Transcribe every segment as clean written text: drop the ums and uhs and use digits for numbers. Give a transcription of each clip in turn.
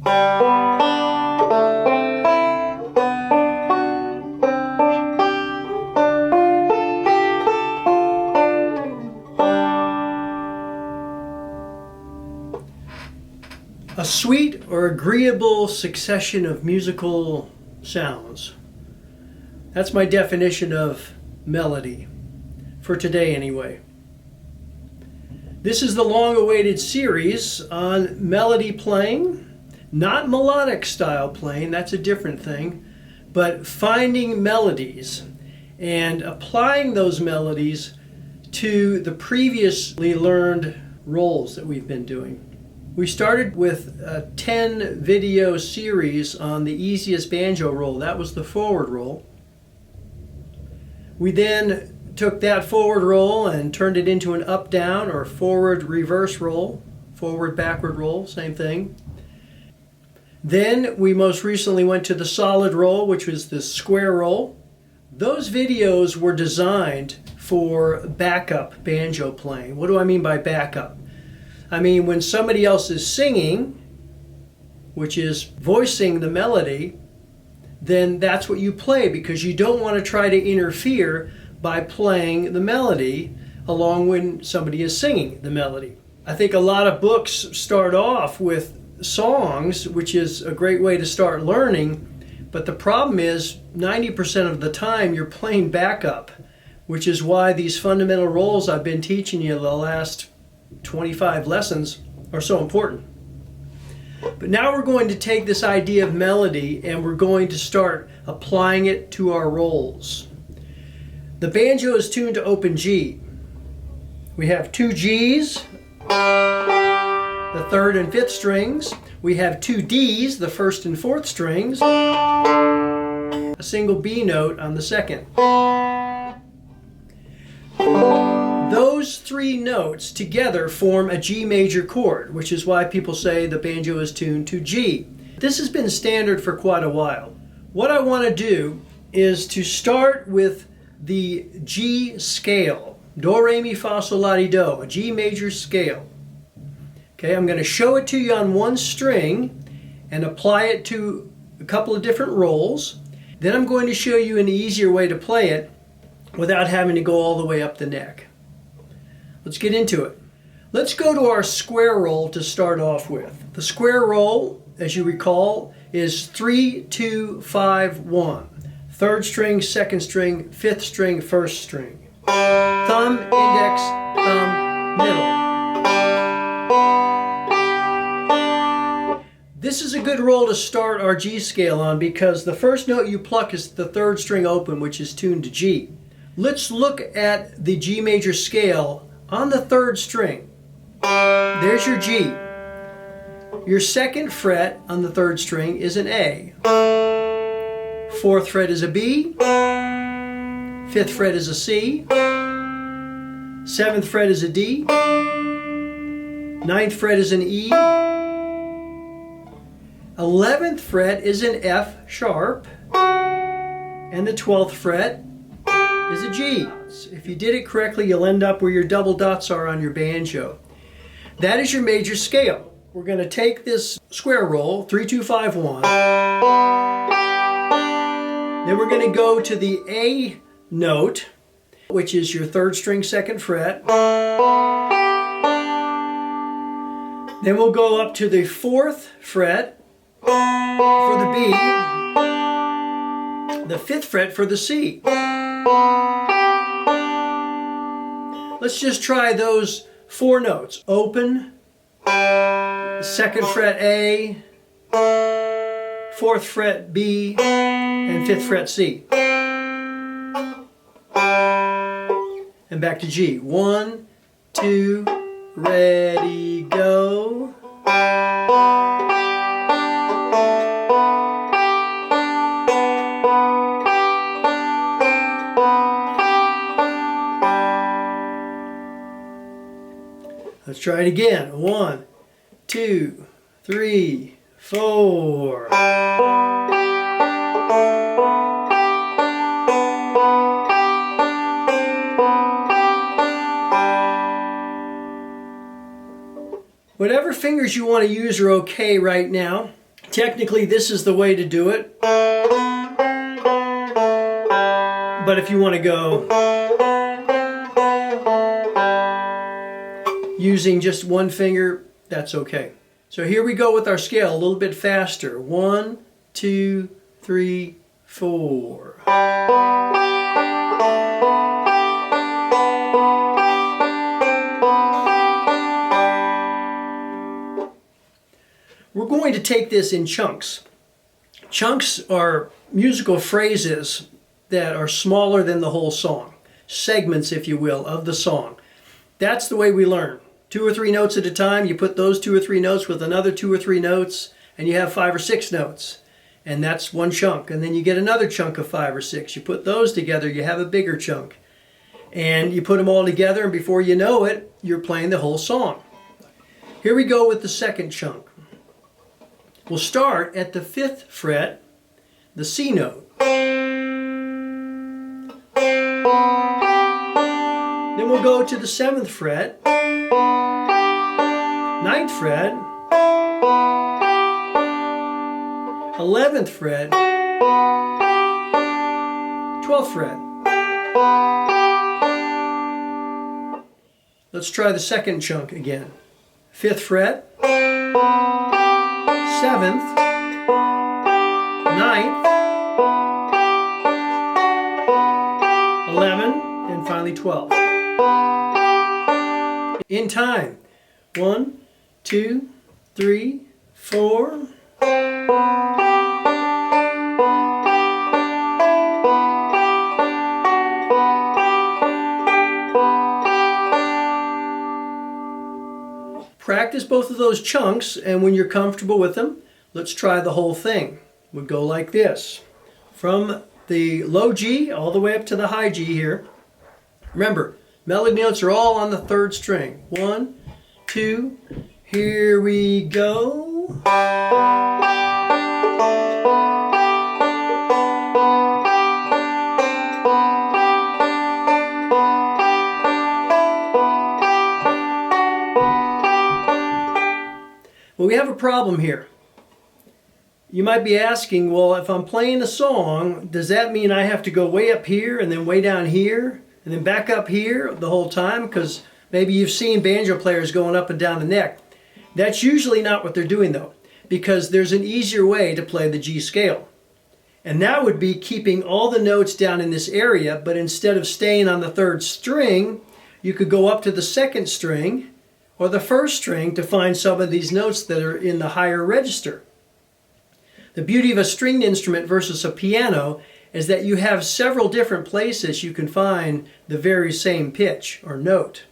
A sweet or agreeable succession of musical sounds. That's my definition of melody, for today anyway. This is the long-awaited series on melody playing, not melodic style playing, that's a different thing, but finding melodies and applying those melodies to the previously learned roles that we've been doing. We started with a 10 video series on the easiest banjo roll. That was the forward roll. We then took that forward roll and turned it into an up-down or forward reverse roll, forward backward roll, same thing. Then we most recently went to the solid roll, which was the square roll. Those videos were designed for backup banjo playing. What do I mean by backup? I mean, when somebody else is singing, which is voicing the melody, then that's what you play, because you don't want to try to interfere by playing the melody along when somebody is singing the melody. I think a lot of books start off with songs, which is a great way to start learning, but the problem is 90% of the time you're playing backup, which is why these fundamental rolls I've been teaching you the last 25 lessons are so important. But now we're going to take this idea of melody and we're going to start applying it to our rolls. The banjo is tuned to open G. We have two G's, the third and fifth strings. We have two D's, the first and fourth strings, a single B note on the second. Those three notes together form a G major chord, which is why people say the banjo is tuned to G. This has been standard for quite a while. What I want to do is to start with the G scale. Do, re, mi, fa, sol, la, ti, do, a G major scale. Okay, I'm going to show it to you on one string and apply it to a couple of different rolls. Then I'm going to show you an easier way to play it without having to go all the way up the neck. Let's get into it. Let's go to our square roll to start off with. The square roll, as you recall, is 3, 2, 5, 1. Third string, second string, fifth string, first string. Thumb, index, thumb, middle. This is a good roll to start our G scale on because the first note you pluck is the third string open, which is tuned to G. Let's look at the G major scale on the third string. There's your G. Your second fret on the third string is an A. Fourth fret is a B. Fifth fret is a C. Seventh fret is a D. Ninth fret is an E. 11th fret is an F sharp. And the 12th fret is a G. If you did it correctly, you'll end up where your double dots are on your banjo. That is your major scale. We're going to take this square roll, 3, 2, 5, 1. Then we're going to go to the A note, which is your third string, second fret. Then we'll go up to the fourth fret for the B, the fifth fret for the C. Let's just try those four notes. Open, second fret A, fourth fret B, and fifth fret C. And back to G. 1, 2, ready, go. Let's try it again. 1, 2, 3, 4. Whatever fingers you want to use are okay right now. Technically, this is the way to do it. But if you want to go using just one finger, that's okay. So here we go with our scale a little bit faster. 1, 2, 3, 4. We're going to take this in chunks. Chunks are musical phrases that are smaller than the whole song. Segments, if you will, of the song. That's the way we learn. 2 or 3 notes at a time, you put those 2 or 3 notes with another 2 or 3 notes, and you have 5 or 6 notes. And that's one chunk. And then you get another chunk of 5 or 6. You put those together, you have a bigger chunk. And you put them all together, and before you know it, you're playing the whole song. Here we go with the second chunk. We'll start at the 5th fret, the C note. Then we'll go to the 7th fret, 9th fret, 11th fret, 12th fret. Let's try the second chunk again. 5th fret, 7th, 9th, 11, and finally 12. In time. 1, 2, 3, 4. Practice both of those chunks, and when you're comfortable with them, let's try the whole thing. We'll go like this. From the low G all the way up to the high G here. Remember, melody notes are all on the 3rd string. 1, 2, here we go. Well, we have a problem here. You might be asking, well, if I'm playing a song, does that mean I have to go way up here and then way down here and then back up here the whole time? Because maybe you've seen banjo players going up and down the neck. That's usually not what they're doing though, because there's an easier way to play the G scale. And that would be keeping all the notes down in this area, but instead of staying on the 3rd string, you could go up to the 2nd string or the 1st string to find some of these notes that are in the higher register. The beauty of a stringed instrument versus a piano is that you have several different places you can find the very same pitch or note.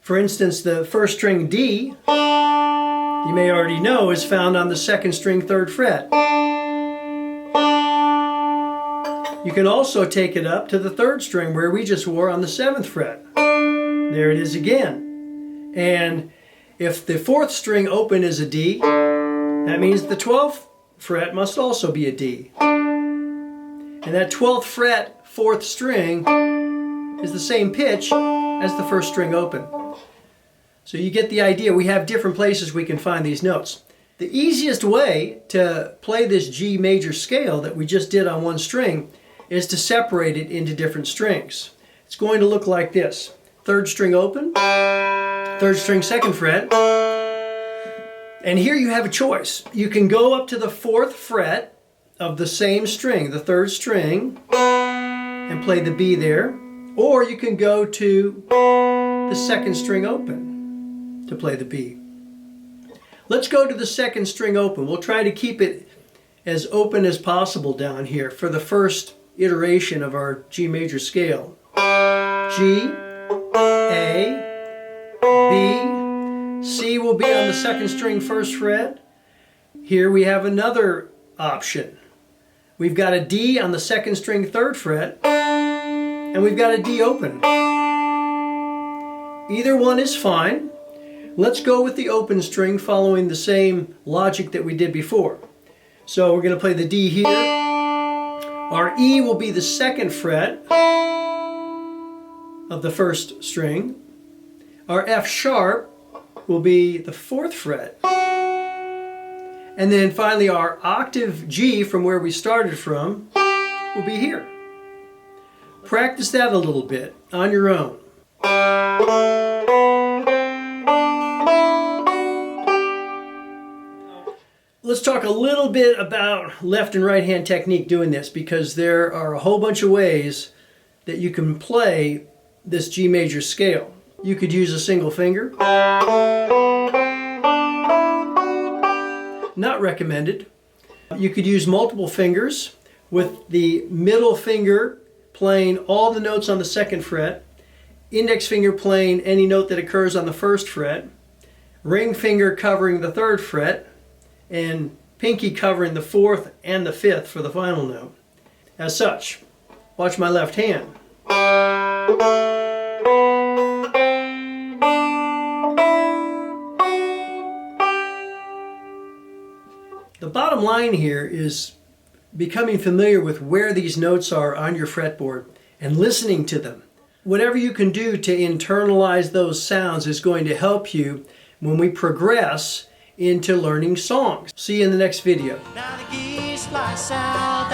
For instance, the 1st string D, you may already know, is found on the 2nd string 3rd fret. You can also take it up to the 3rd string where we just were on the 7th fret. There it is again. And if the 4th string open is a D, that means the 12th fret must also be a D. And that 12th fret, 4th string is the same pitch as the 1st string open. So you get the idea. We have different places we can find these notes. The easiest way to play this G major scale that we just did on one string is to separate it into different strings. It's going to look like this. 3rd string open, 3rd string 2nd fret, and here you have a choice. You can go up to the 4th fret of the same string, the 3rd string, and play the B there, or you can go to the 2nd string open to play the B. Let's go to the 2nd string open. We'll try to keep it as open as possible down here for the first iteration of our G major scale. G, A, B, C will be on the 2nd string 1st fret. Here we have another option. We've got a D on the 2nd string 3rd fret, and we've got a D open. Either one is fine. Let's go with the open string following the same logic that we did before. So we're going to play the D here. Our E will be the 2nd fret of the 1st string. Our F sharp will be the 4th fret. And then finally our octave G from where we started from will be here. Practice that a little bit on your own. Let's talk a little bit about left and right hand technique doing this, because there are a whole bunch of ways that you can play this G major scale. You could use a single finger. Not recommended. You could use multiple fingers with the middle finger playing all the notes on the second fret, index finger playing any note that occurs on the first fret, ring finger covering the third fret, and pinky covering the fourth and the fifth for the final note. As such, watch my left hand. The bottom line here is becoming familiar with where these notes are on your fretboard and listening to them. Whatever you can do to internalize those sounds is going to help you when we progress into learning songs. See you in the next video. Now the geese fly south